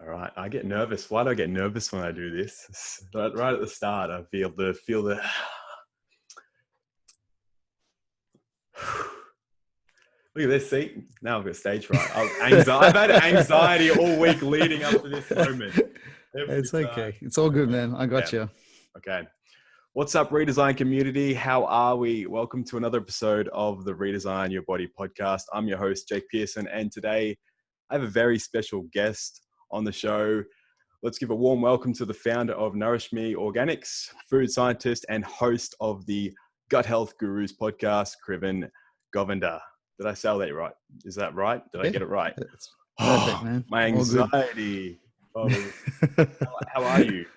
All right. I get nervous. Why do I get nervous when I do this? Right at the start, I feel the look at this. See, now I've got stage fright. I've had anxiety all week leading up to this moment. It's okay. It's all good, man. I got you. Okay. What's up, Redesign community? How are we? Welcome to another episode of the Redesign Your Body podcast. I'm your host, Jake Pearson, and today I have a very special guest on the show. Let's give a warm welcome to the founder of Nourish Me Organics, food scientist, and host of the Gut Health Gurus podcast, Kriben Govender. Did I say that right? Is that right? Did I get it right? It's perfect, man. My anxiety. How are you?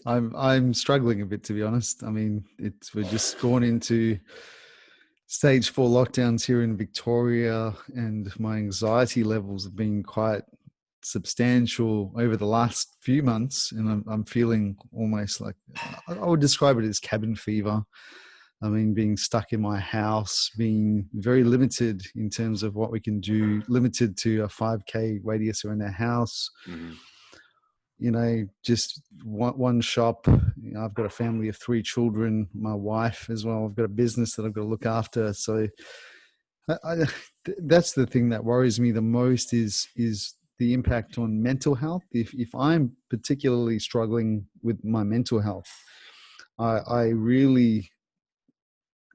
I'm struggling a bit, to be honest. I mean, we're just gone into stage 4 lockdowns here in Victoria, and my anxiety levels have been quite substantial over the last few months, and I'm feeling almost like I would describe it as cabin fever. I mean, being stuck in my house, being very limited in terms of what we can do, limited to a 5K radius around our house. Mm-hmm. You know, just one shop. You know, I've got a family of 3 children, my wife as well. I've got a business that I've got to look after. So that's the thing that worries me the most is the impact on mental health. If I'm particularly struggling with my mental health, I really,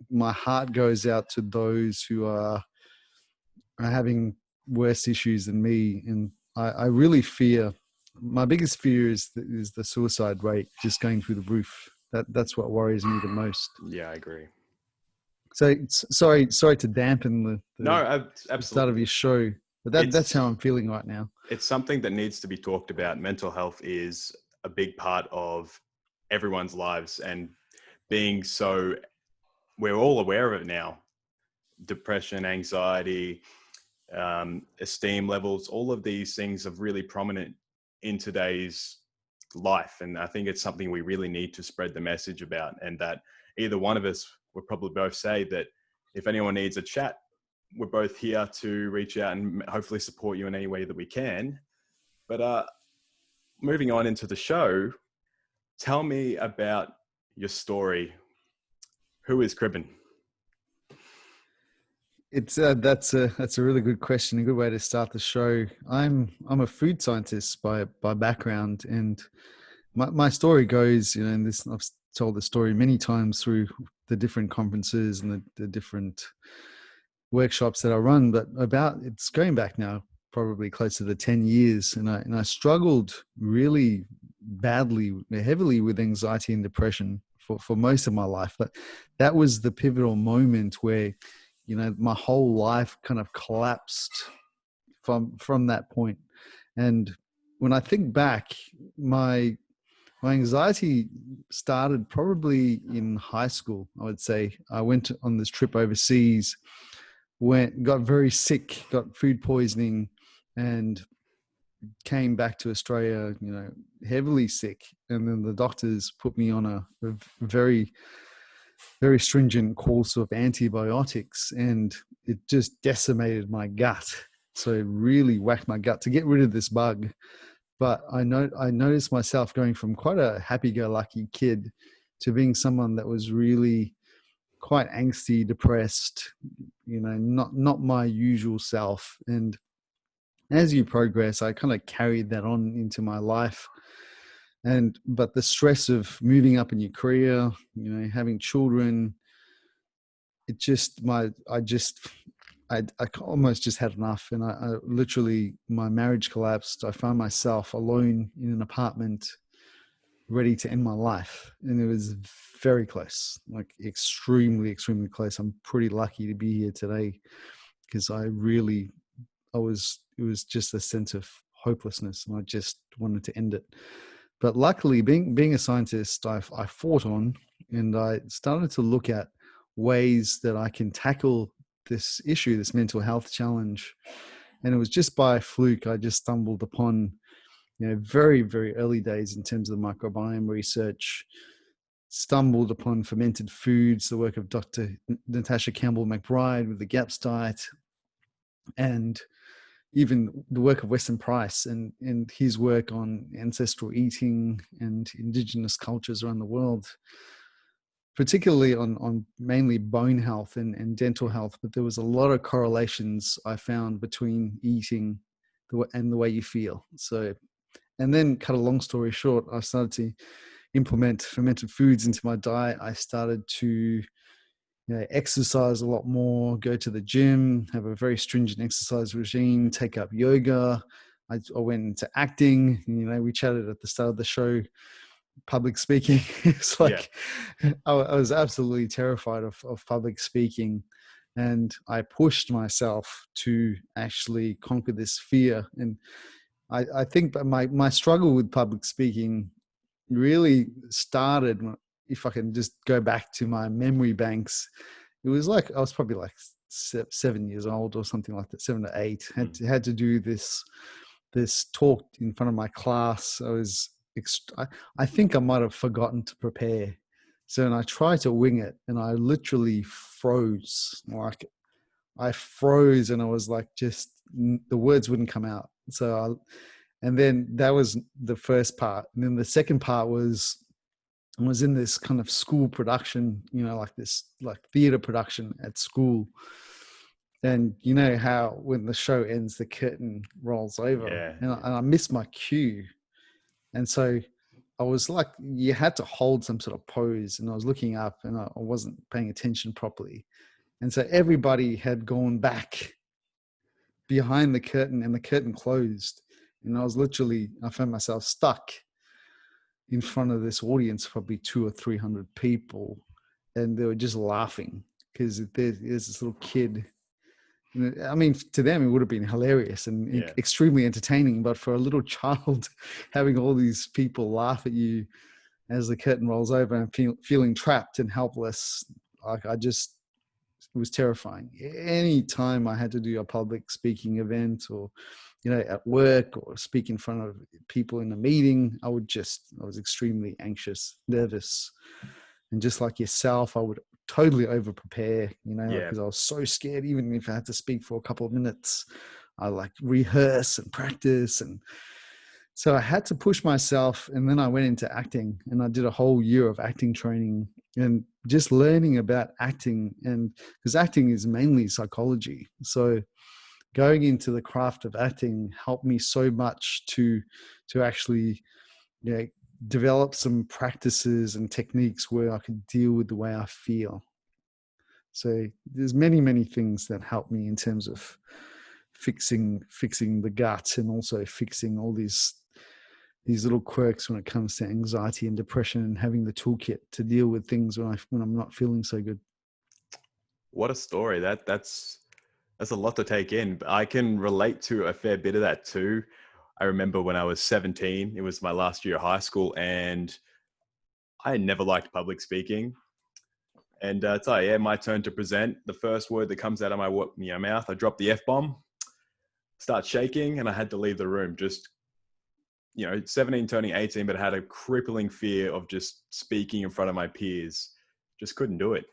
my heart goes out to those who are having worse issues than me. And I really fear, my biggest fear is the suicide rate just going through the roof. That's what worries me the most. Yeah, I agree. So sorry to dampen the absolutely. start of your show, but that's how I'm feeling right now. It's something that needs to be talked about. Mental health is a big part of everyone's lives, and we're all aware of it now. Depression, anxiety, esteem levels, all of these things are really prominent in today's life. And I think it's something we really need to spread the message about, and that either one of us would probably both say that if anyone needs a chat, we're both here to reach out and hopefully support you in any way that we can. But moving on into the show, tell me about your story. Who is Kriben? It's that's a really good question, a good way to start the show. I'm a food scientist by background, and my story goes, you know, and this, I've told the story many times through the different conferences and the different workshops that I run, but it's going back now probably closer to 10 years, and I struggled really badly, heavily with anxiety and depression for most of my life. But that was the pivotal moment where, you know, my whole life kind of collapsed from that point. And when I think back, my anxiety started probably in high school, I would say. I went on this trip overseas, got very sick, got food poisoning, and came back to Australia, you know, heavily sick. And then the doctors put me on a very, very stringent course of antibiotics, and it just decimated my gut. So it really whacked my gut to get rid of this bug. But I noticed myself going from quite a happy-go-lucky kid to being someone that was really quite angsty, depressed, you know, not my usual self. And as you progress, I kind of carried that on into my life. But the stress of moving up in your career, you know, having children, I almost just had enough. And I literally, my marriage collapsed. I found myself alone in an apartment, ready to end my life. And it was very close, like extremely, extremely close. I'm pretty lucky to be here today, because it was just a sense of hopelessness, and I just wanted to end it. But luckily, being a scientist, I fought on, and I started to look at ways that I can tackle this issue, this mental health challenge. And it was just by fluke, I just stumbled upon, you know, very, very early days in terms of the microbiome research, stumbled upon fermented foods, the work of Dr. Natasha Campbell McBride with the GAPS diet, and even the work of Weston Price and his work on ancestral eating and indigenous cultures around the world, particularly on mainly bone health and dental health. But there was a lot of correlations I found between eating and the way you feel. So, and then cut a long story short, I started to implement fermented foods into my diet. I started to exercise a lot more, go to the gym, have a very stringent exercise regime, take up yoga. I went into acting. We chatted at the start of the show, public speaking. It's Yeah. like I was absolutely terrified of public speaking. And I pushed myself to actually conquer this fear. And I think that my struggle with public speaking really started, if I can just go back to my memory banks, it was like I was probably like 7 years old or something like that, 7 to 8. Had to do this talk in front of my class. I think I might have forgotten to prepare, so and I tried to wing it, and I literally froze. Like I froze, and I was like, just the words wouldn't come out. And then that was the first part, and then the second part was in this kind of school production, like theater production at school. And you know how when the show ends, the curtain rolls over, Yeah. and I missed my cue. And so I was like, you had to hold some sort of pose, and I was looking up and I wasn't paying attention properly. And so everybody had gone back behind the curtain and the curtain closed. And I found myself stuck in front of this audience, probably 200 or 300 people. And they were just laughing because there's this little kid. I mean, to them, it would have been hilarious and extremely entertaining. But for a little child, having all these people laugh at you as the curtain rolls over and feeling trapped and helpless, like it was terrifying. Any time I had to do a public speaking event or, at work or speak in front of people in a meeting, I was extremely anxious, nervous. And just like yourself, I would totally over prepare, because I was so scared. Even if I had to speak for a couple of minutes, I like rehearse and practice. And so I had to push myself. And then I went into acting, and I did a whole year of acting training and just learning about acting. And because acting is mainly psychology. So going into the craft of acting helped me so much to actually, develop some practices and techniques where I could deal with the way I feel. So there's many, many things that help me in terms of fixing the gut, and also fixing all these little quirks when it comes to anxiety and depression, and having the toolkit to deal with things when I'm not feeling so good. What a story. That's a lot to take in. I can relate to a fair bit of that too. I remember when I was 17, it was my last year of high school, and I never liked public speaking. And it's my turn to present. The first word that comes out of my mouth, I drop the F-bomb, start shaking, and I had to leave the room. Just, 17 turning 18, but I had a crippling fear of just speaking in front of my peers. Just couldn't do it.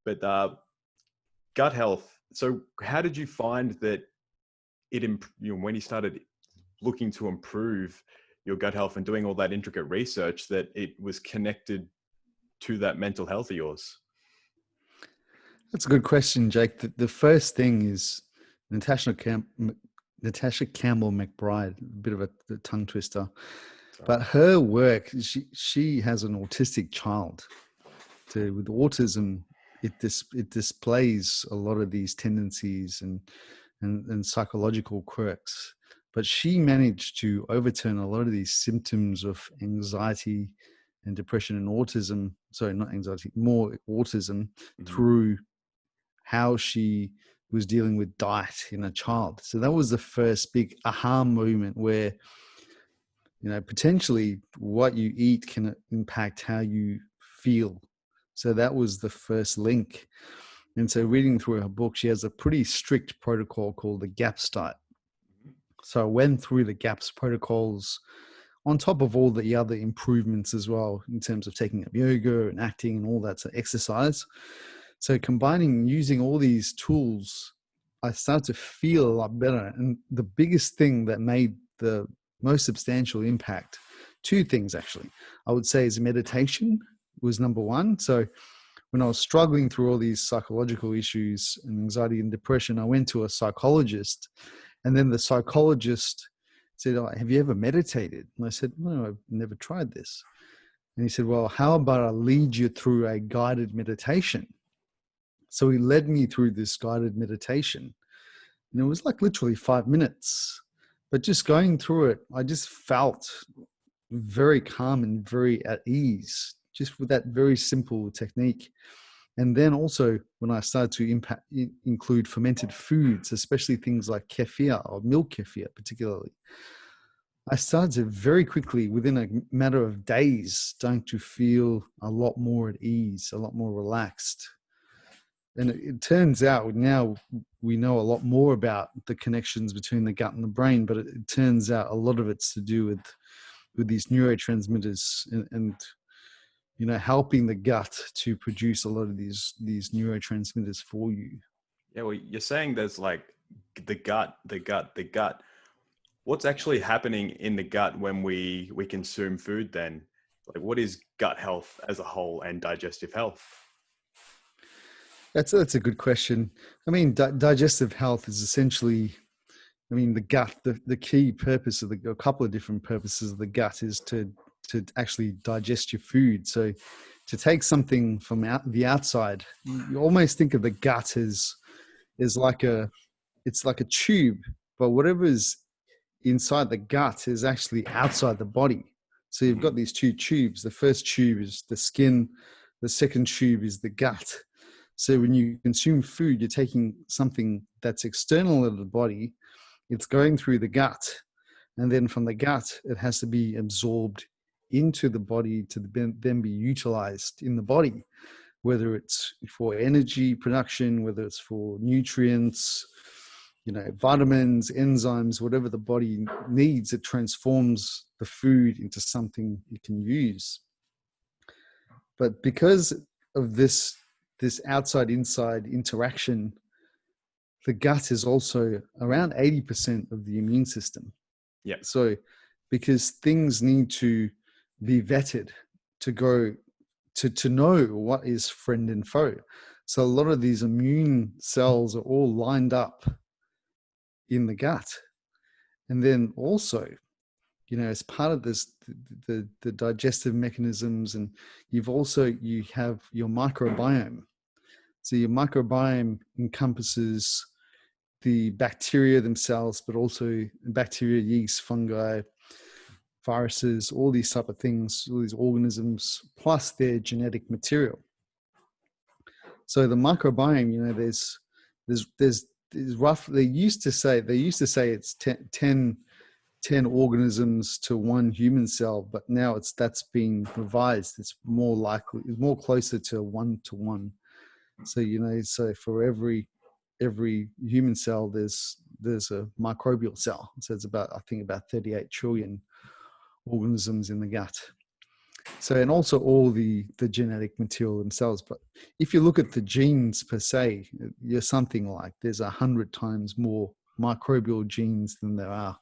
But gut health. So how did you find that when you started looking to improve your gut health and doing all that intricate research, that it was connected to that mental health of yours? That's a good question, Jake. The first thing is Natasha Campbell McBride, a bit of a tongue twister. Sorry. But her work, she has an autistic child. So with autism, it displays a lot of these tendencies and psychological quirks. But she managed to overturn a lot of these symptoms of anxiety and depression and autism. Sorry, not anxiety, more autism, through how she was dealing with diet in a child. So that was the first big aha moment where, potentially what you eat can impact how you feel. So that was the first link. And so reading through her book, she has a pretty strict protocol called the GAPS diet. So I went through the GAPS protocols on top of all the other improvements as well, in terms of taking up yoga and acting and all that, so exercise. So using all these tools, I started to feel a lot better. And the biggest thing that made the most substantial impact, two things actually, I would say, is meditation was number one. So when I was struggling through all these psychological issues and anxiety and depression, I went to a psychologist, and then the psychologist said, "Oh, have you ever meditated?" And I said, "No, I've never tried this." And he said, "Well, how about I lead you through a guided meditation?" So he led me through this guided meditation, and it was like literally 5 minutes. But just going through it, I just felt very calm and very at ease, just with that very simple technique. And then also when I started to include fermented foods, especially things like kefir or milk kefir particularly, I started to very quickly, within a matter of days, starting to feel a lot more at ease, a lot more relaxed. And it turns out now we know a lot more about the connections between the gut and the brain, but it turns out a lot of it's to do with these neurotransmitters and helping the gut to produce a lot of these neurotransmitters for you. Yeah, well, you're saying there's like the gut. What's actually happening in the gut when we consume food then? Like, what is gut health as a whole and digestive health? That's a good question. I mean, digestive health is essentially, I mean, the gut. The key purpose of a couple of different purposes of the gut is to actually digest your food. So, to take something from the outside, you almost think of the gut as like it's like a tube, but whatever is inside the gut is actually outside the body. So you've got these two tubes. The first tube is the skin. The second tube is the gut. So when you consume food, you're taking something that's external to the body. It's going through the gut. And then from the gut, it has to be absorbed into the body to then be utilized in the body, whether it's for energy production, whether it's for nutrients, vitamins, enzymes, whatever the body needs, it transforms the food into something you can use. But because of this outside inside interaction, the gut is also around 80% of the immune system. Yeah. So because things need to be vetted to go to know what is friend and foe. So a lot of these immune cells are all lined up in the gut. And then also, as part of this, the digestive mechanisms, and you have your microbiome. So your microbiome encompasses the bacteria themselves, but also bacteria, yeast, fungi, viruses, all these type of things, all these organisms, plus their genetic material. So the microbiome, there's roughly, they used to say it's 10 organisms to one human cell, but now that's been revised. It's more closer to 1 to 1. So so for every human cell there's a microbial cell. So it's about 38 trillion organisms in the gut. So, and also all the genetic material themselves. But if you look at the genes per se, you're something like there's 100 times more microbial genes than there are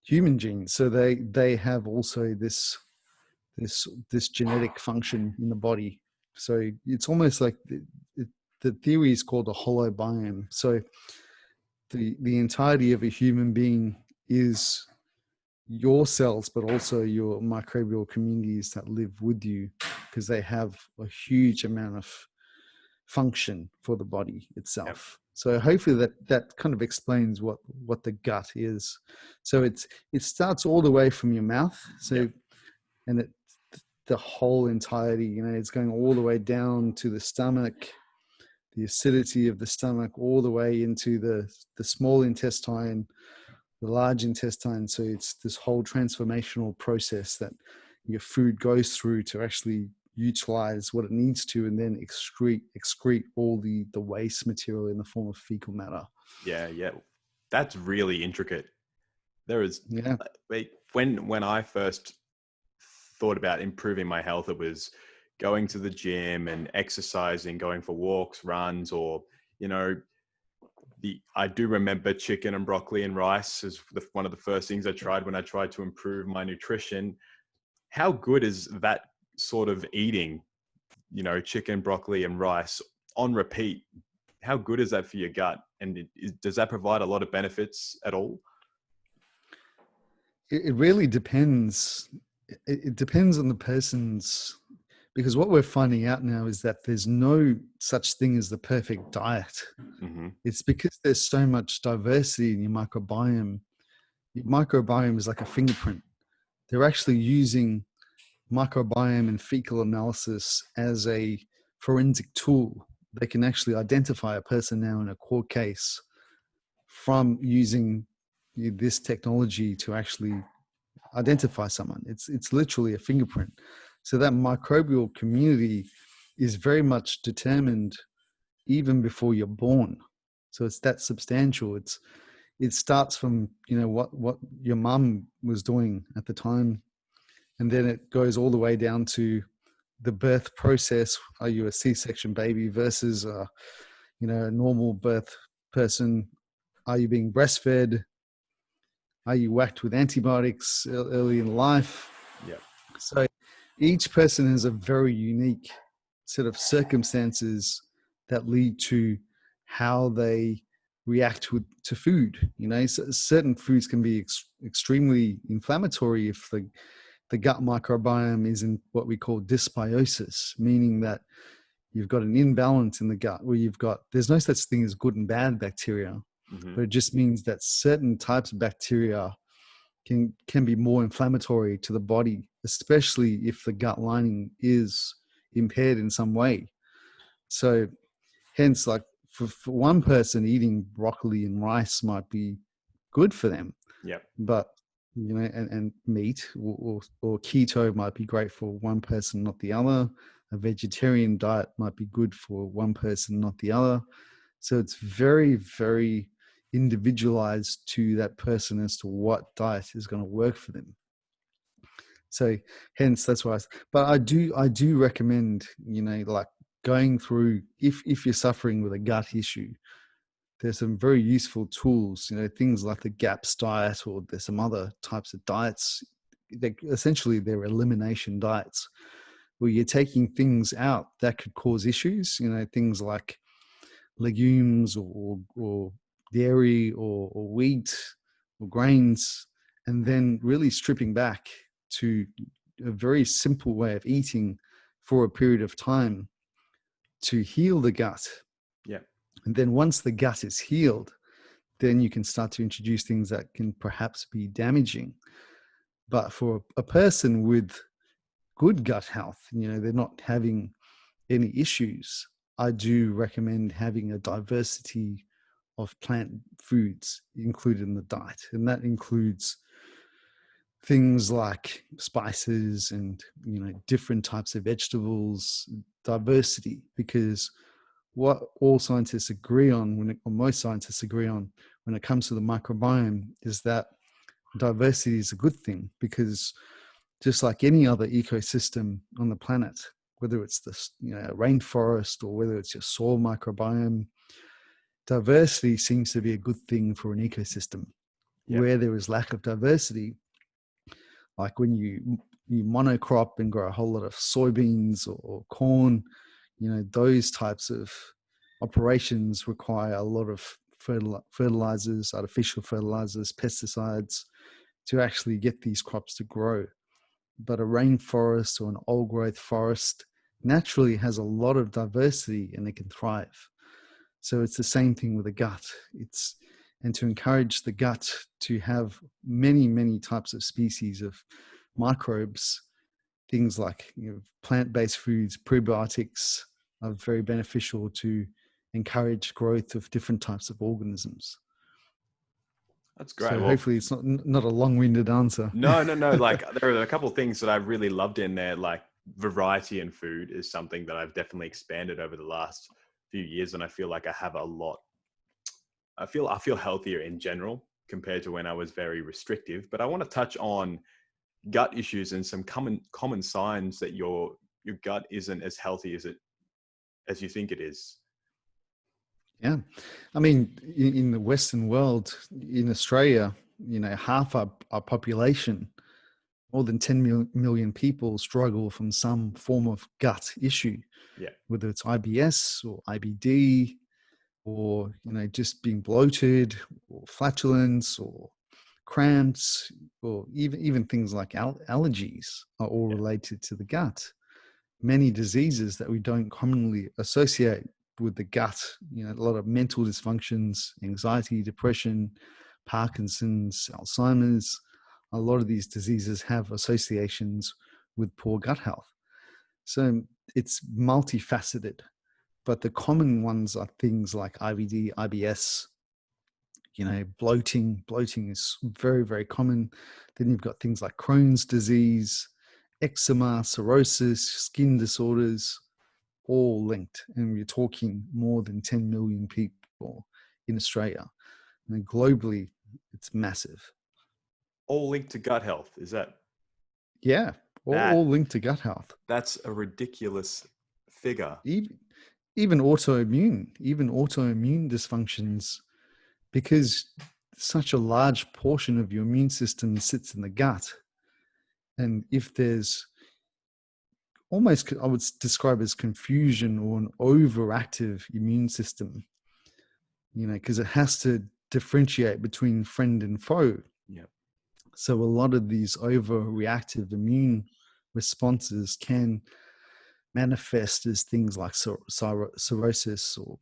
human genes. So they have also this genetic function in the body. So it's almost like the theory is called a holobiome. So the entirety of a human being is your cells, but also your microbial communities that live with you, because they have a huge amount of function for the body itself. Yep. So hopefully that kind of explains what the gut is. So it starts all the way from your mouth. So, yep. And the whole entirety, it's going all the way down to the stomach, the acidity of the stomach, all the way into the small intestine, the large intestine. So it's this whole transformational process that your food goes through to actually utilize what it needs to, and then excrete all the waste material in the form of fecal matter. Yeah. That's really intricate. There is, when I first thought about improving my health, it was going to the gym and exercising, going for walks, runs, or, I do remember chicken and broccoli and rice is one of the first things I tried when I tried to improve my nutrition. How good is that sort of eating, chicken, broccoli, and rice on repeat? How good is that for your gut? And does that provide a lot of benefits at all? It really depends. It depends on the person's, because what we're finding out now is that there's no such thing as the perfect diet. Mm-hmm. It's because there's so much diversity in your microbiome. Your microbiome is like a fingerprint. They're actually using microbiome and fecal analysis as a forensic tool. They can actually identify a person now in a court case from using this technology to actually identify someone. It's literally a fingerprint. So that microbial community is very much determined even before you're born. So it's that substantial. It starts from what your mum was doing at the time, and then it goes all the way down to the birth process. Are you a C-section baby versus a normal birth person? Are you being breastfed? Are you whacked with antibiotics early in life? Yeah. So each person has a very unique set of circumstances that lead to how they react to food. Certain foods can be extremely inflammatory if the gut microbiome is in what we call dysbiosis, meaning that you've got an imbalance in the gut where there's no such thing as good and bad bacteria, Mm-hmm. but it just means that certain types of bacteria can be more inflammatory to the body, especially if the gut lining is impaired in some way. So hence, like for one person, eating broccoli and rice might be good for them, Yeah. but and meat or keto might be great for one person, not the other. A vegetarian diet might be good for one person, not the other. So it's very, very individualized to that person as to what diet is going to work for them. So hence that's why. But I do recommend, like going through, if you're suffering with a gut issue, there's some very useful tools, things like the GAPS diet, or there's some other types of diets. They're elimination diets where you're taking things out that could cause issues, things like legumes or dairy or wheat or grains, and then really stripping back to a very simple way of eating for a period of time to heal the gut. Yeah. And then once the gut is healed, then you can start to introduce things that can perhaps be damaging. But for a person with good gut health, they're not having any issues, I do recommend having a diversity of plant foods included in the diet. And that includes things like spices and, different types of vegetables, diversity, because what all scientists agree on, or most scientists agree on when it comes to the microbiome, is that diversity is a good thing, because just like any other ecosystem on the planet, whether it's the rainforest or whether it's your soil microbiome, diversity seems to be a good thing for an ecosystem. Yeah. Where there is lack of diversity, like when you monocrop and grow a whole lot of soybeans or corn, those types of operations require a lot of fertilizers, artificial fertilizers, pesticides to actually get these crops to grow. But a rainforest or an old growth forest naturally has a lot of diversity and it can thrive. So it's the same thing with the gut. And to encourage the gut to have many, many types of species of microbes, things like plant-based foods, probiotics are very beneficial to encourage growth of different types of organisms. That's great. So Well, hopefully it's not a long-winded answer. no. Like there are a couple of things that I really loved in there. Like variety in food is something that I've definitely expanded over the last few years, and I feel like I have a lot. I feel healthier in general compared to when I was very restrictive. But I want to touch on gut issues and some common signs that your gut isn't as healthy as you think it is. Yeah. I mean, in the Western world, in Australia, half our population, more than 10 million people struggle from some form of gut issue, Yeah. whether it's IBS or IBD, or, just being bloated, or flatulence, or cramps, or even things like allergies are all Yeah. related to the gut. Many diseases that we don't commonly associate with the gut, a lot of mental dysfunctions, anxiety, depression, Parkinson's, Alzheimer's, a lot of these diseases have associations with poor gut health. So it's multifaceted, but the common ones are things like IBD, IBS, bloating. Bloating is very, very common. Then you've got things like Crohn's disease, eczema, cirrhosis, skin disorders, all linked. And we're talking more than 10 million people in Australia. And globally, it's massive. All linked to gut health. Is Yeah, all that linked to gut health. that's a ridiculous figure. Even autoimmune dysfunctions, because such a large portion of your immune system sits in the gut. And if there's almost, I would describe as confusion or an overactive immune system, because it has to differentiate between friend and foe. Yeah. So a lot of these overreactive immune responses can manifest as things like cirrhosis, or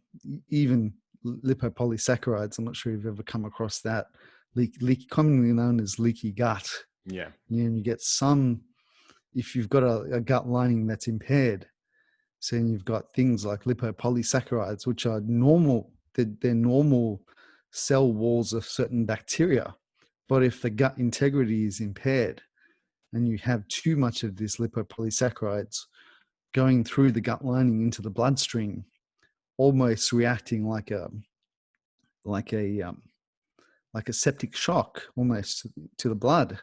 even lipopolysaccharides. I'm not sure if you've ever come across that, commonly known as leaky gut. Yeah. You get some, if you've got a gut lining that's impaired, so you've got things like lipopolysaccharides, which are normal. They're normal cell walls of certain bacteria. But if the gut integrity is impaired and you have too much of these lipopolysaccharides going through the gut lining into the bloodstream, almost reacting like a like a septic shock almost to the blood.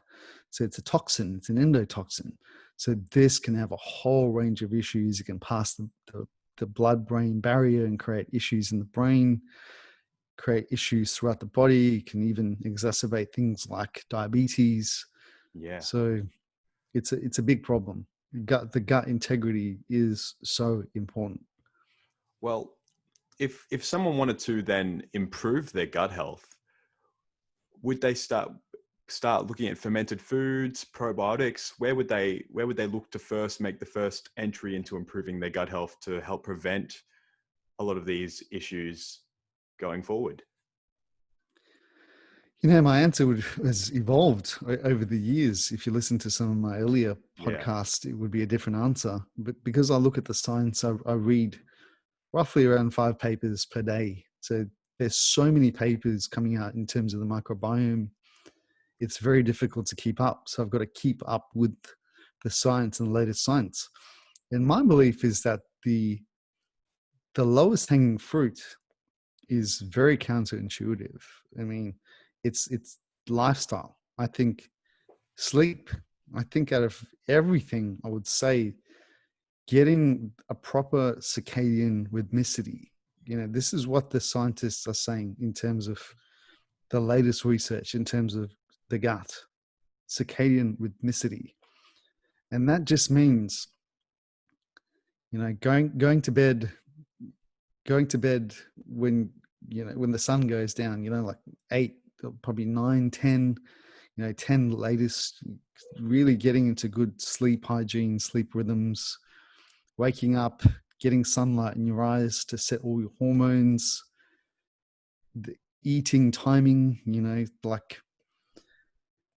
So it's a toxin, it's an endotoxin. So this can have a whole range of issues. It can pass the blood-brain barrier and create issues in the brain, create issues throughout the body. It can even exacerbate things like diabetes. Yeah. So it's a big problem. The gut integrity is so important. Well, if someone wanted to then improve their gut health, would they start looking at fermented foods, probiotics? Where would they look to first make the first entry into improving their gut health to help prevent a lot of these issues going forward? My answer has evolved over the years. If you listen to some of my earlier Yeah. podcasts, it would be a different answer. But because I look at the science, I read roughly around 5 papers per day. So there's so many papers coming out in terms of the microbiome. It's very difficult to keep up. So I've got to keep up with the science and the latest science. And my belief is that the lowest hanging fruit is very counterintuitive. I mean, it's lifestyle. I think sleep. I think out of everything, I would say getting a proper circadian rhythmicity. This is what the scientists are saying in terms of the latest research in terms of the gut, circadian rhythmicity. And that just means, going to bed when, when the sun goes down, like 8, probably 9, 10, 10 latest, really getting into good sleep hygiene, sleep rhythms, waking up, getting sunlight in your eyes to set all your hormones, the eating timing, like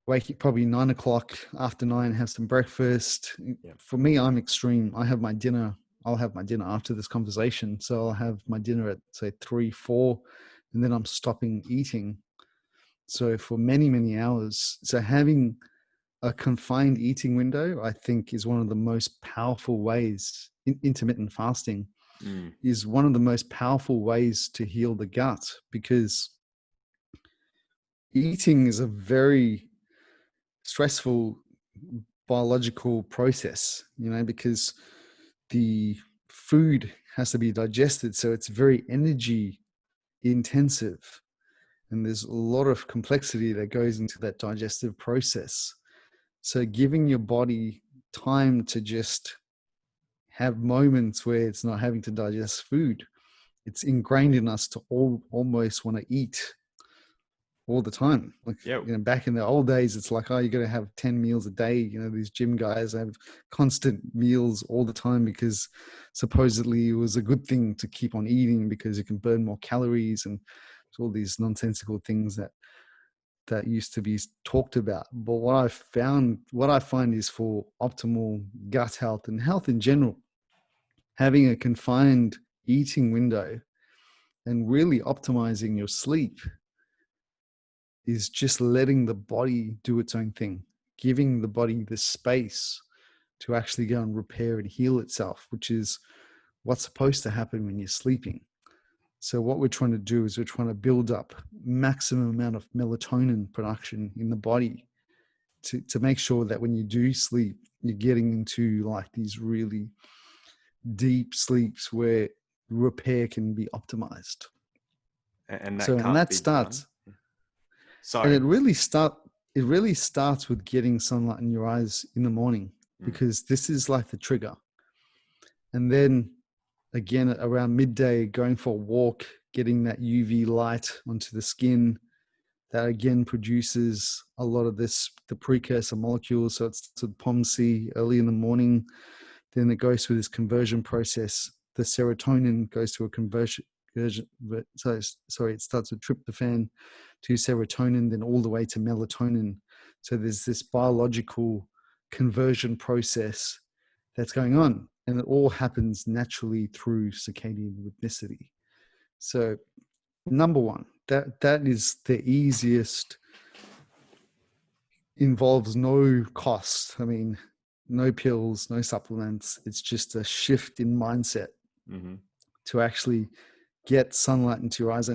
waking probably 9 o'clock, after 9, have some breakfast. Yeah. For me, I'm extreme. I'll have my dinner after this conversation. So I'll have my dinner at say 3, 4, and then I'm stopping eating. So for many, many hours. So having a confined eating window, I think, is one of the most powerful ways. Intermittent fasting Mm. is one of the most powerful ways to heal the gut, because eating is a very stressful biological process, because the food has to be digested. So it's very energy intensive, and there's a lot of complexity that goes into that digestive process. So giving your body time to just have moments where it's not having to digest food. It's ingrained in us to almost want to eat all the time. Like, Yeah. back in the old days, it's like, oh, you're going to have 10 meals a day. These gym guys have constant meals all the time because supposedly it was a good thing to keep on eating because you can burn more calories, and all these nonsensical things that used to be talked about. But what I find is, for optimal gut health and health in general, having a confined eating window and really optimizing your sleep is just letting the body do its own thing, giving the body the space to actually go and repair and heal itself, which is what's supposed to happen when you're sleeping. So what we're trying to do is we're trying to build up maximum amount of melatonin production in the body to make sure that when you do sleep, you're getting into like these really deep sleeps where repair can be optimized. And that So, and can't that be done. starts, and Sorry. it really starts with getting sunlight in your eyes in the morning, because this is like the trigger. And then again, around midday, going for a walk, getting that UV light onto the skin, that again produces a lot of the precursor molecules. So it's to POMC early in the morning. Then it goes through this conversion process. The serotonin goes to a conversion. Sorry, it starts with tryptophan to serotonin, then all the way to melatonin. So there's this biological conversion process that's going on, and it all happens naturally through circadian rhythmicity. So number one, that is the easiest, involves no cost. I mean, no pills, no supplements. It's just a shift in mindset to actually get sunlight into your eyes.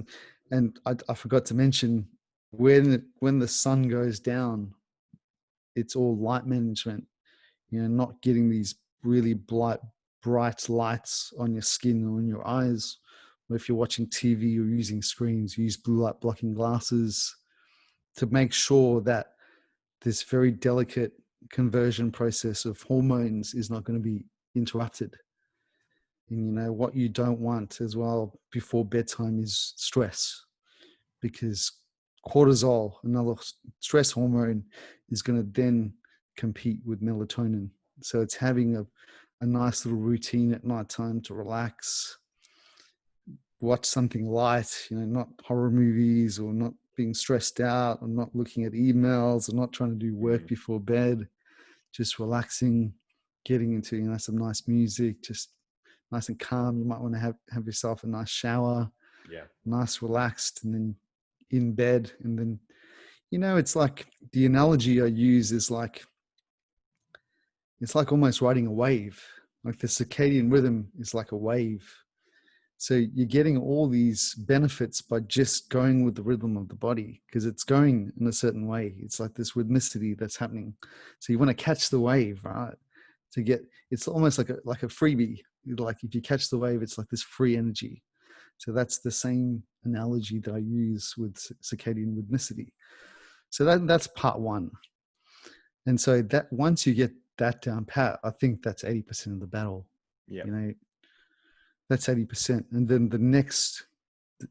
And I forgot to mention, when the sun goes down, it's all light management. Not getting these really bright lights on your skin or in your eyes. Or if you're watching TV or using screens, use blue light blocking glasses to make sure that this very delicate conversion process of hormones is not going to be interrupted. And what you don't want as well before bedtime is stress, because cortisol, another stress hormone, is going to then compete with melatonin. So it's having a nice little routine at nighttime to relax, watch something light, not horror movies, or not being stressed out, or not looking at emails, or not trying to do work before bed, just relaxing, getting into some nice music, just nice and calm. You might want to have yourself a nice shower, nice relaxed, and then in bed. And then it's like, the analogy I use is like, it's like almost riding a wave. Like the circadian rhythm is like a wave. So you're getting all these benefits by just going with the rhythm of the body, because it's going in a certain way. It's like this rhythmicity that's happening. So you want to catch the wave, right? It's almost like a freebie. Like if you catch the wave, it's like this free energy. So that's the same analogy that I use with circadian rhythmicity. So that's part one. And so that once you get that down pat, I think that's 80% of the battle. Yeah. That's 80%. And then the next,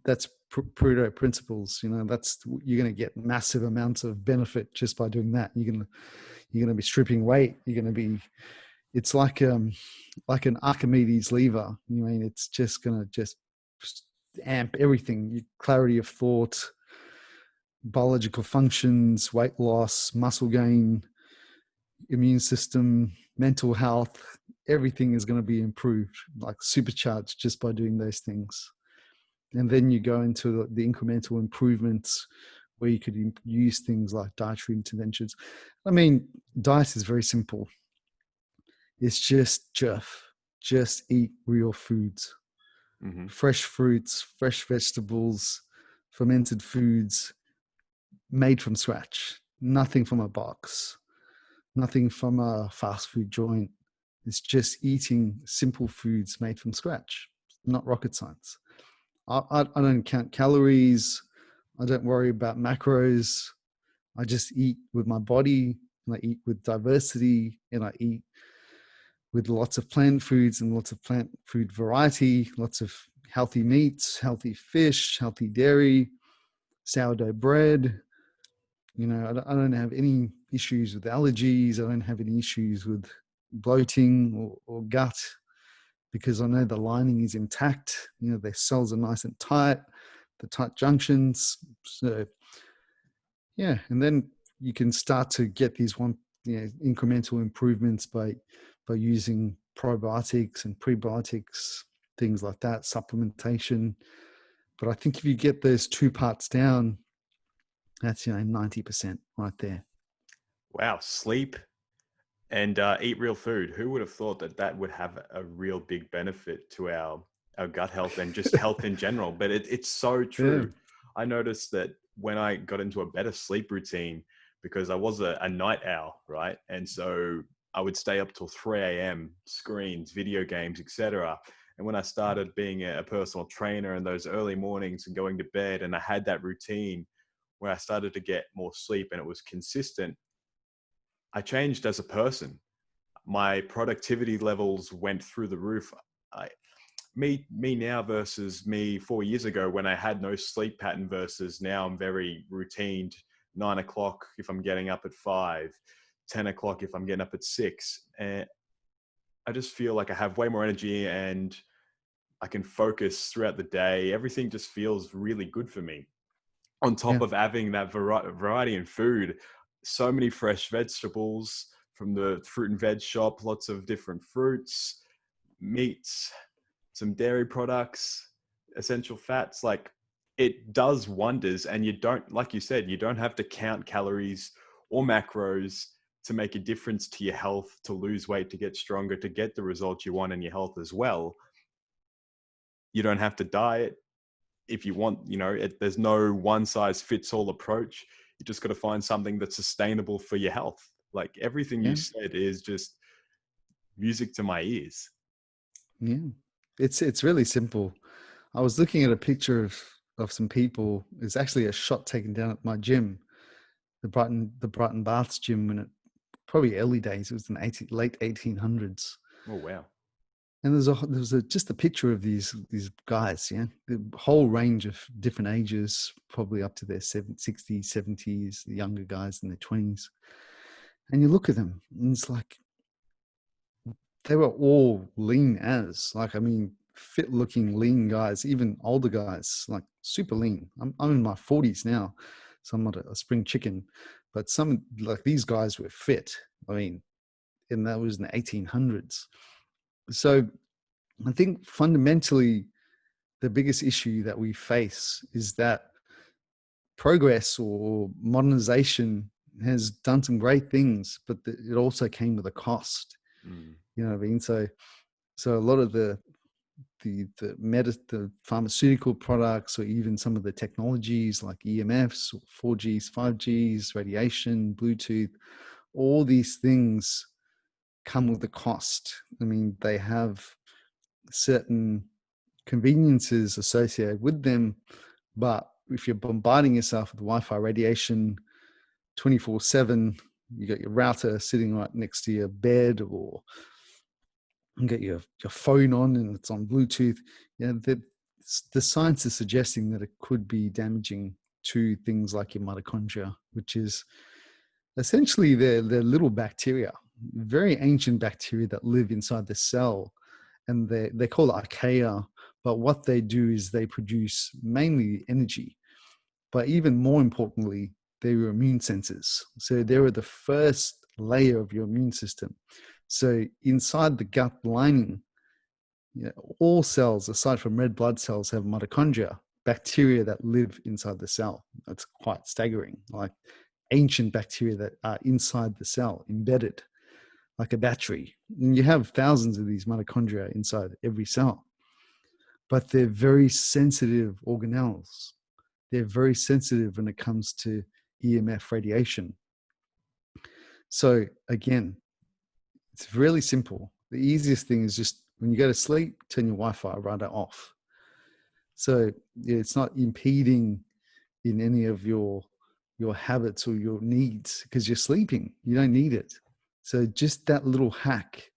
that's Pareto principles. That's, you're going to get massive amounts of benefit just by doing that. You're going to be stripping weight. You're going to be, it's like an Archimedes lever. It's just going to just amp everything. Your clarity of thought, biological functions, weight loss, muscle gain, immune system, mental health, everything is going to be improved, like supercharged, just by doing those things. And then you go into the incremental improvements, where you could use things like dietary interventions. I mean, diet is very simple. It's just eat real foods, fresh fruits, fresh vegetables, fermented foods, made from scratch, nothing from a box, nothing from a fast food joint. It's just eating simple foods made from scratch, not rocket science. I don't count calories. I don't worry about macros. I just eat with my body, and I eat with diversity, and I eat with lots of plant foods and lots of plant food variety, lots of healthy meats, healthy fish, healthy dairy, sourdough bread. You know, I don't have any issues with allergies. I don't have any issues with bloating or gut, because I know the lining is intact. You know, their cells are nice and tight, the tight junctions. So yeah, and then you can start to get these incremental improvements by using probiotics and prebiotics, things like that, supplementation. But I think if you get those two parts down, that's 90% right there. Wow, sleep and eat real food. Who would have thought that that would have a real big benefit to our gut health and just health in general? But it's so Yeah, true. I noticed that when I got into a better sleep routine, because I was a night owl, right? And so I would stay up till 3 a.m., screens, video games, etc. And when I started being a personal trainer in those early mornings and going to bed, and I had that routine where I started to get more sleep and it was consistent, I changed as a person. My productivity levels went through the roof. I, me now versus me 4 years ago when I had no sleep pattern versus now I'm very routined. 9 o'clock if I'm getting up at 5, 10 o'clock if I'm getting up at 6. And I just feel like I have way more energy and I can focus throughout the day. Everything just feels really good for me. On top yeah, of having that variety in food, so many fresh vegetables from the fruit and veg shop, lots of different fruits, meats, some dairy products, essential fats. Like, it does wonders. And you don't, like you said, you don't have to count calories or macros to make a difference to your health, to lose weight, to get stronger, to get the results you want in your health as well. You don't have to diet if you want. There's no one size fits all approach. You just got to find something that's sustainable for your health. Like, everything you yeah, said is just music to my ears. yeah. It's really simple. I was looking at a picture of some people. It's actually a shot taken down at my gym, the Brighton Baths gym, when it probably early days. It was in late 1800s. Oh, wow. And just a picture of these guys, yeah, the whole range of different ages, probably up to their 60s, 70s, the younger guys in their 20s. And you look at them, and it's like they were all lean as, like, I mean, fit looking lean guys, even older guys, like super lean. I'm in my 40s now, so I'm not a spring chicken, but some, like, these guys were fit. I mean, and that was in the 1800s. So I think fundamentally, the biggest issue that we face is that progress or modernization has done some great things, but it also came with a cost. Mm. You know what I mean? So a lot of the pharmaceutical products, or even some of the technologies like EMFs, 4Gs, 5Gs, radiation, Bluetooth, all these things come with a cost. I mean, they have certain conveniences associated with them, but if you're bombarding yourself with Wi-Fi radiation 24/7, you got your router sitting right next to your bed, or you get your phone on and it's on Bluetooth. Yeah, the science is suggesting that it could be damaging to things like your mitochondria, which is essentially they're little bacteria, very ancient bacteria that live inside the cell, and they call it archaea. But what they do is they produce mainly energy, but even more importantly, they're your immune sensors. So they are the first layer of your immune system. So inside the gut lining, all cells, aside from red blood cells, have mitochondria, bacteria that live inside the cell. That's quite staggering, like ancient bacteria that are inside the cell, embedded like a battery. And you have thousands of these mitochondria inside every cell, but they're very sensitive organelles. They're very sensitive when it comes to EMF radiation. So again, it's really simple. The easiest thing is just when you go to sleep, turn your Wi-Fi router off. So yeah, it's not impeding in any of your habits or your needs because you're sleeping. You don't need it. So just that little hack,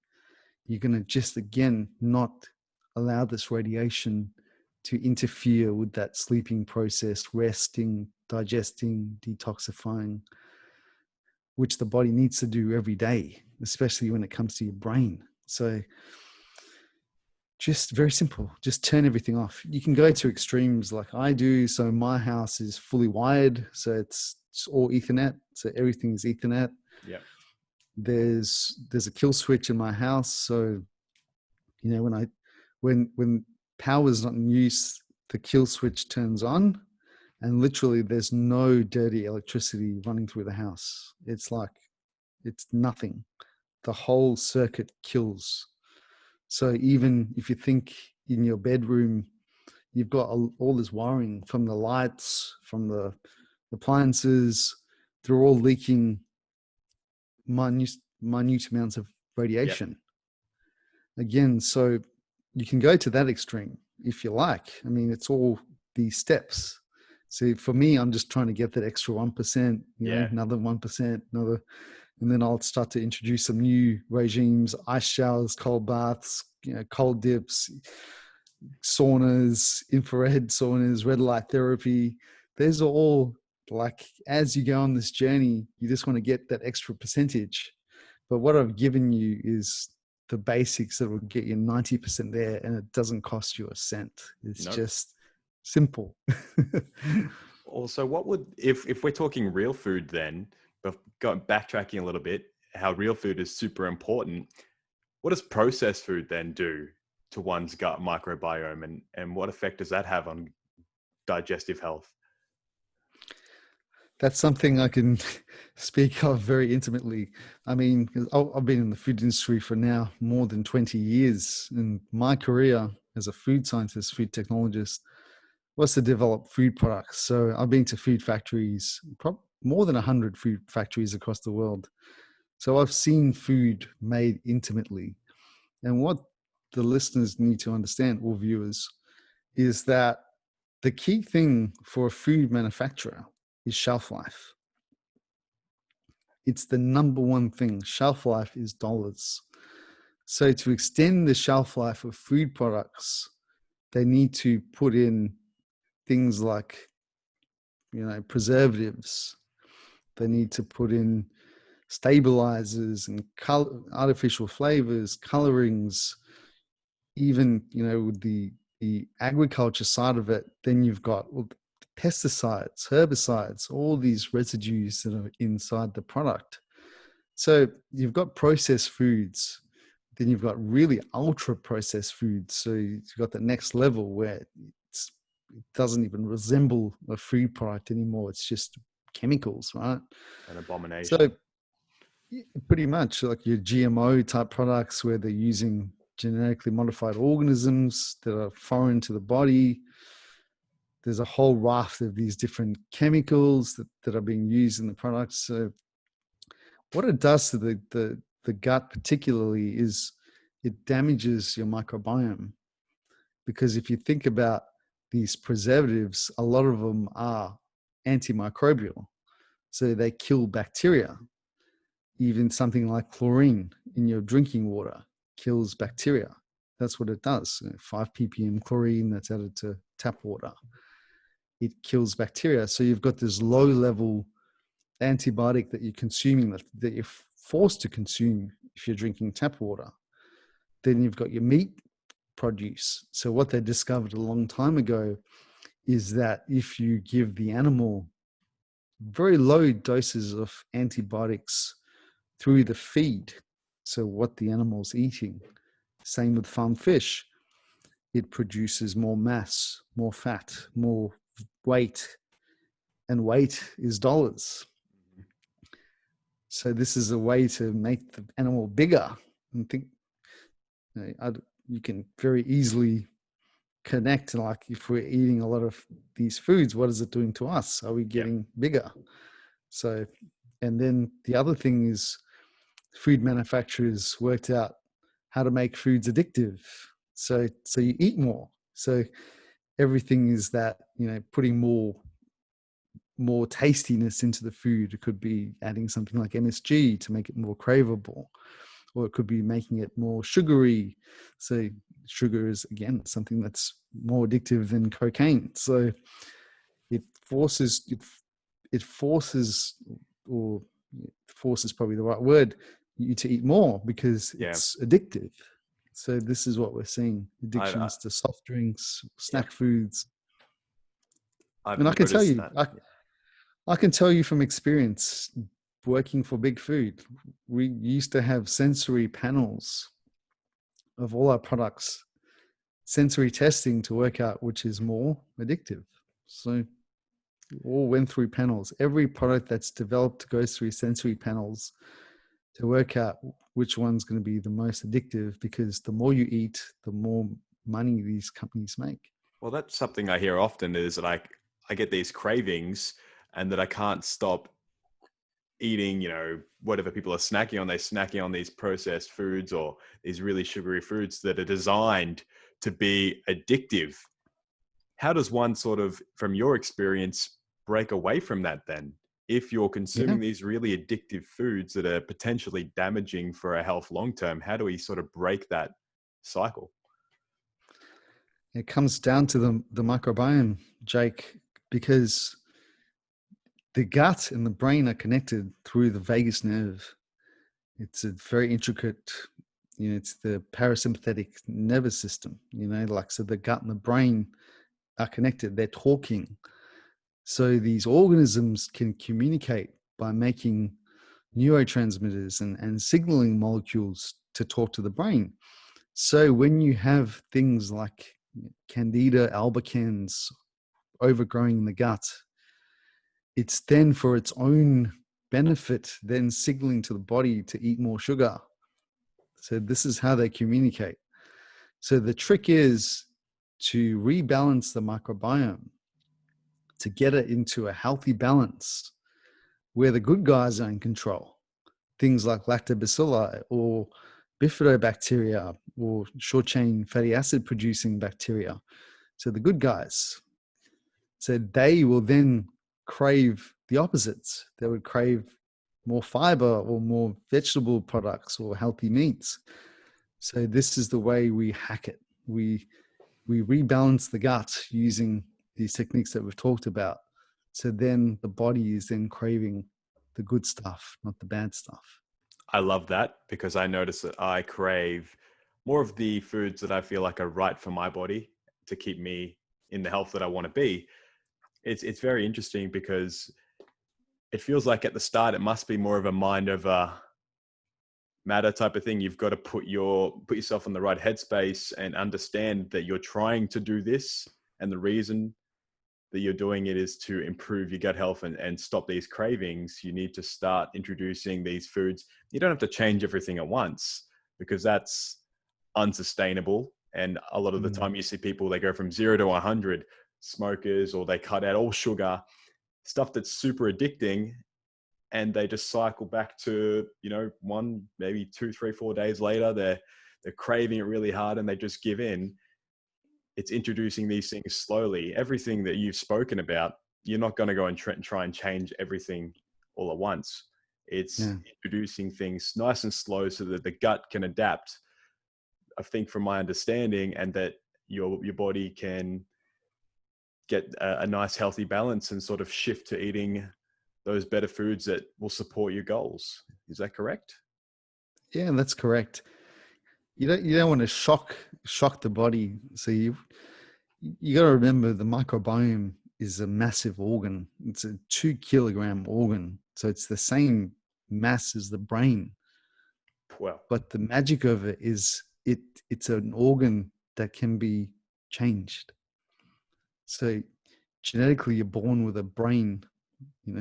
you're going to just again not allow this radiation to interfere with that sleeping process, resting, digesting, detoxifying, which the body needs to do every day, especially when it comes to your brain. So just very simple, just turn everything off. You can go to extremes like I do. So my house is fully wired, so it's all Ethernet, so everything's Ethernet. Yeah. There's a kill switch in my house, so when power is not in use, the kill switch turns on, and literally there's no dirty electricity running through the house. It's nothing. The whole circuit kills. So even if you think in your bedroom, you've got all this wiring from the lights, from the appliances, they're all leaking minute amounts of radiation. Again, so you can go to that extreme if you like. I mean, it's all these steps. So for me, I'm just trying to get that extra 1%, another 1%, another, and then I'll start to introduce some new regimes: ice showers, cold baths, cold dips, saunas, infrared saunas, red light therapy. Those are all, like, as you go on this journey, you just want to get that extra percentage. But what I've given you is the basics that will get you 90% there, and it doesn't cost you a cent. It's just simple. Also, what would, if we're talking real food then, but backtracking a little bit, how real food is super important, what does processed food then do to one's gut microbiome, and what effect does that have on digestive health? That's something I can speak of very intimately. I mean, I've been in the food industry for now more than 20 years. And my career as a food scientist, food technologist, was to develop food products. So I've been to food factories, more than 100 food factories across the world. So I've seen food made intimately. And what the listeners need to understand, or viewers, is that the key thing for a food manufacturer is shelf life. It's the number one thing. Shelf life is dollars. So to extend the shelf life of food products, they need to put in things like, preservatives. They need to put in stabilizers and artificial flavors, colorings. Even, with the agriculture side of it, then you've got pesticides, herbicides, all these residues that are inside the product. So you've got processed foods, then you've got really ultra processed foods. So you've got the next level where it doesn't even resemble a food product anymore. It's just chemicals, right? An abomination. So pretty much like your GMO type products where they're using genetically modified organisms that are foreign to the body. There's a whole raft of these different chemicals that are being used in the products. So what it does to the gut particularly is it damages your microbiome. Because if you think about these preservatives, a lot of them are antimicrobial. So they kill bacteria. Even something like chlorine in your drinking water kills bacteria. That's what it does. 5 ppm chlorine that's added to tap water. It kills bacteria. So you've got this low level antibiotic that you're consuming, that you're forced to consume if you're drinking tap water. Then you've got your meat produce. So what they discovered a long time ago is that if you give the animal very low doses of antibiotics through the feed, so what the animal's eating, same with farm fish, it produces more mass, more fat, more weight, and weight is dollars. So this is a way to make the animal bigger. And think, you can very easily connect, like if we're eating a lot of these foods, what is it doing to us? Are we getting bigger? So, and then the other thing is food manufacturers worked out how to make foods addictive. So you eat more. So everything is that, putting more tastiness into the food. It could be adding something like MSG to make it more craveable, or it could be making it more sugary. So sugar is, again, something that's more addictive than cocaine. So it forces or force is probably the right word, you to eat more because Yeah. it's addictive. So this is what we're seeing: I addictions to soft drinks, Yep. snack foods. I've And I can tell noticed you, that. I can tell you from experience, working for Big Food, we used to have sensory panels of all our products, sensory testing to work out which is more addictive. So we all went through panels. Every product that's developed goes through sensory panels to work out which one's going to be the most addictive, because the more you eat, the more money these companies make. Well, that's something I hear often, is that I get these cravings and that I can't stop eating, whatever people are snacking on. They're snacking on these processed foods or these really sugary foods that are designed to be addictive. How does one sort of, from your experience, break away from that then? If you're Yeah. consuming these really addictive foods that are potentially damaging for our health long term, how do we sort of break that cycle? It comes down to the microbiome, Jake, because the gut and the brain are connected through the vagus nerve. It's a very intricate, it's the parasympathetic nervous system, so the gut and the brain are connected. They're talking. So these organisms can communicate by making neurotransmitters and signaling molecules to talk to the brain. So when you have things like Candida albicans overgrowing in the gut, it's then for its own benefit, then signaling to the body to eat more sugar. So this is how they communicate. So the trick is to rebalance the microbiome, to get it into a healthy balance where the good guys are in control. Things like lactobacilli or bifidobacteria or short chain fatty acid producing bacteria. So the good guys. So they will then crave the opposites. They would crave more fiber or more vegetable products or healthy meats. So this is the way we hack it. We rebalance the gut using these techniques that we've talked about. So then the body is then craving the good stuff, not the bad stuff. I love that, because I notice that I crave more of the foods that I feel like are right for my body to keep me in the health that I want to be. It's very interesting, because it feels like at the start it must be more of a mind over matter type of thing. You've got to put yourself in the right headspace and understand that you're trying to do this, and the reason that you're doing it is to improve your gut health and stop these cravings. You need to start introducing these foods. You don't have to change everything at once, because that's unsustainable. And a lot of the time you see people, they go from 0 to 100 smokers, or they cut out all sugar, stuff that's super addicting, and they just cycle back to, one, maybe 2, 3, 4 days later, they're craving it really hard and they just give in. It's introducing these things slowly. Everything that you've spoken about, you're not going to go and try and change everything all at once. It's introducing things nice and slow so that the gut can adapt, I think, from my understanding, and that your body can get a nice healthy balance and sort of shift to eating those better foods that will support your goals. Is that correct? Yeah, that's correct. You don't want to shock the body. So you got to remember the microbiome is a massive organ. It's a 2 kilogram organ. So it's the same mass as the brain. Well, But the magic of it is it's an organ that can be changed. So genetically you're born with a brain,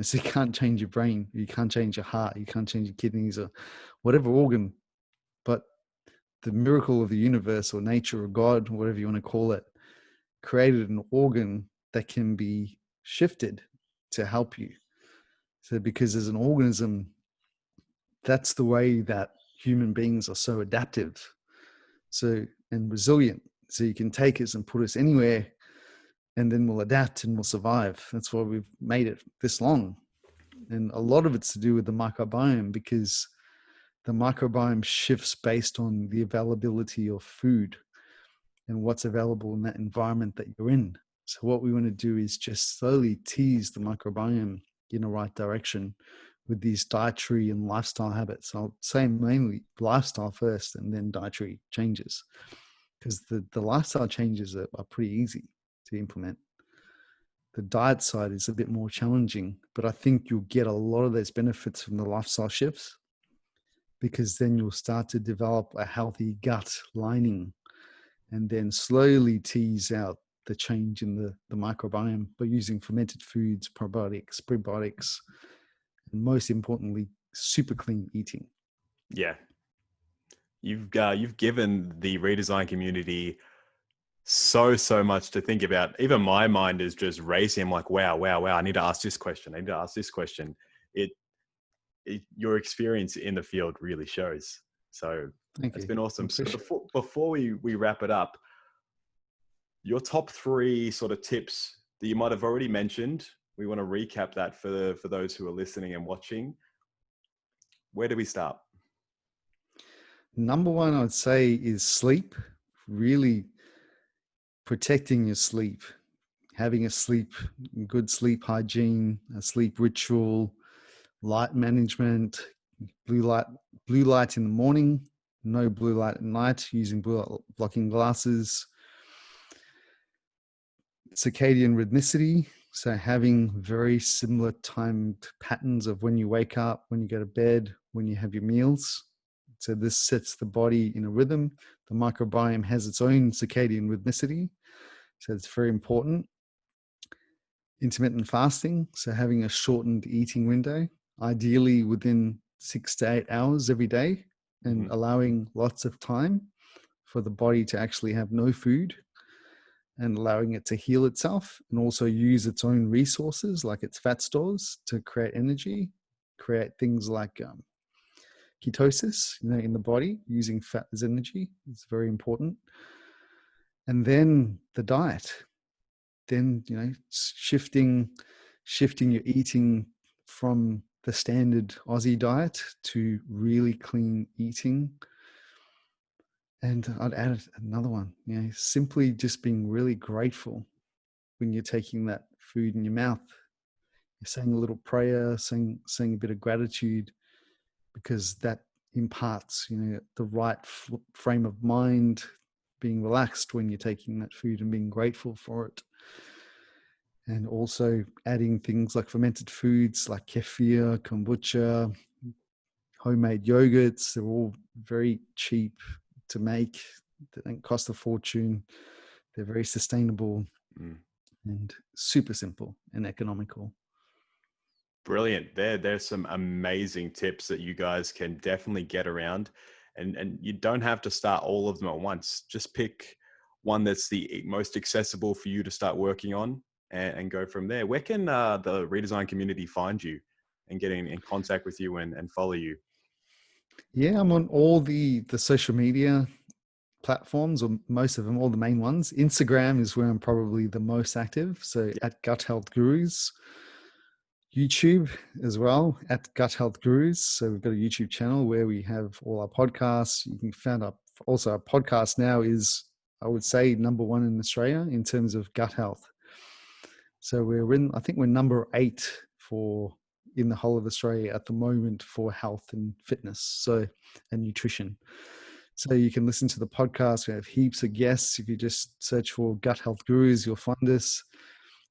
so you can't change your brain, you can't change your heart, you can't change your kidneys or whatever organ. But the miracle of the universe or nature or God, whatever you want to call it, created an organ that can be shifted to help you. So because as an organism, that's the way that human beings are so adaptive, so and resilient. So you can take us and put us anywhere and then we'll adapt and we'll survive. That's why we've made it this long. And a lot of it's to do with the microbiome, because the microbiome shifts based on the availability of food and what's available in that environment that you're in. So what we want to do is just slowly tease the microbiome in the right direction with these dietary and lifestyle habits. I'll say mainly lifestyle first and then dietary changes, because the lifestyle changes are pretty easy to implement. The diet side is a bit more challenging, but I think you'll get a lot of those benefits from the lifestyle shifts, because then you'll start to develop a healthy gut lining and then slowly tease out the change in the microbiome by using fermented foods, probiotics, prebiotics, and most importantly, super clean eating. Yeah. You've given the redesign community so much to think about. Even my mind is just racing. I'm like, wow. I need to ask this question. It, your experience in the field really shows. So Thank it's you. been awesome. So Appreciate it. before we wrap it up, your top 3 sort of tips that you might have already mentioned. We want to recap that for those who are listening and watching. Where do we start? Number one, I would say, is sleep. Really protecting your sleep, having good sleep hygiene, a sleep ritual, light management, blue light in the morning, no blue light at night, using blue light blocking glasses, circadian rhythmicity. So having very similar timed patterns of when you wake up, when you go to bed, when you have your meals. So this sets the body in a rhythm. The microbiome has its own circadian rhythmicity. So it's very important. Intermittent fasting. So having a shortened eating window, ideally within 6 to 8 hours every day, and allowing lots of time for the body to actually have no food, and allowing it to heal itself and also use its own resources like its fat stores to create energy, create things like ketosis, in the body, using fat as energy is very important. And then the diet, then, shifting your eating from the standard Aussie diet to really clean eating. And I'd add another one, simply just being really grateful when you're taking that food in your mouth. You're saying a little prayer, saying a bit of gratitude, because that imparts, the right frame of mind, being relaxed when you're taking that food and being grateful for it. And also adding things like fermented foods like kefir, kombucha, homemade yogurts. They're all very cheap to make. They don't cost a fortune. They're very sustainable and super simple and economical. Brilliant. There's some amazing tips that you guys can definitely get around, and you don't have to start all of them at once. Just pick one that's the most accessible for you to start working on, and go from there. Where can the redesign community find you and get in contact with you and follow you? Yeah, I'm on all the social media platforms, or most of them, all the main ones. Instagram is where I'm probably the most active. So at Gut Health Gurus. YouTube as well, at Gut Health Gurus. So we've got a YouTube channel where we have all our podcasts. You can find out also our podcast now is, I would say, number 1 in Australia in terms of gut health. So I think we're number 8 in the whole of Australia at the moment for health and fitness, and nutrition. So you can listen to the podcast. We have heaps of guests. If you just search for Gut Health Gurus, you'll find us.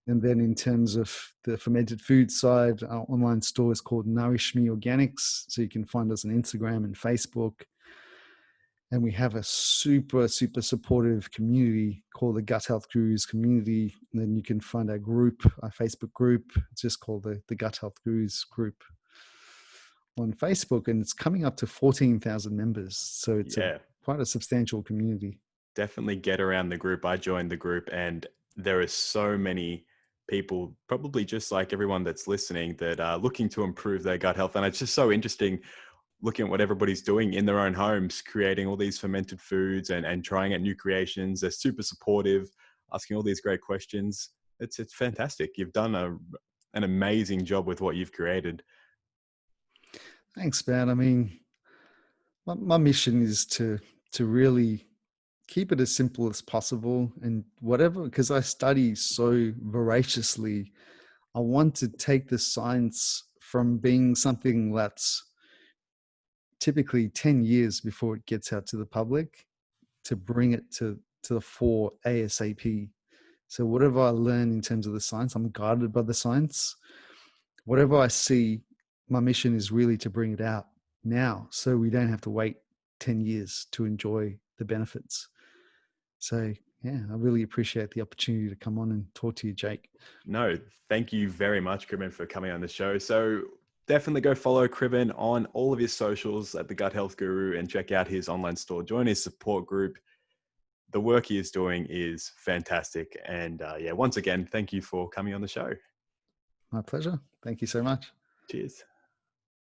And then in terms of the fermented food side, our online store is called Nourish Me Organics. So you can find us on Instagram and Facebook. And we have a super supportive community called the Gut Health Gurus community. And then you can find our group, our Facebook group. It's just called the Gut Health Gurus group on Facebook. And it's coming up to 14,000 members. So it's quite a substantial community. Definitely get around the group. I joined the group, and there are so many people, probably just like everyone that's listening, that are looking to improve their gut health. And it's just so interesting looking at what everybody's doing in their own homes, creating all these fermented foods and trying out new creations. They're super supportive. asking all these great questions. It's fantastic. You've done an amazing job with what you've created. Thanks, man. I mean, my mission is to really keep it as simple as possible, and whatever, because I study so voraciously, I want to take the science from being something that's typically 10 years before it gets out to the public, to bring it to the fore ASAP. So whatever I learn in terms of the science, I'm guided by the science. Whatever I see, my mission is really to bring it out now, so we don't have to wait 10 years to enjoy the benefits. So yeah, I really appreciate the opportunity to come on and talk to you, Jake. No, thank you very much, Kriben, for coming on the show. So definitely go follow Kriben on all of his socials at the Gut Health Guru and check out his online store. Join his support group. The work he is doing is fantastic. And yeah, once again, thank you for coming on the show. My pleasure. Thank you so much. Cheers.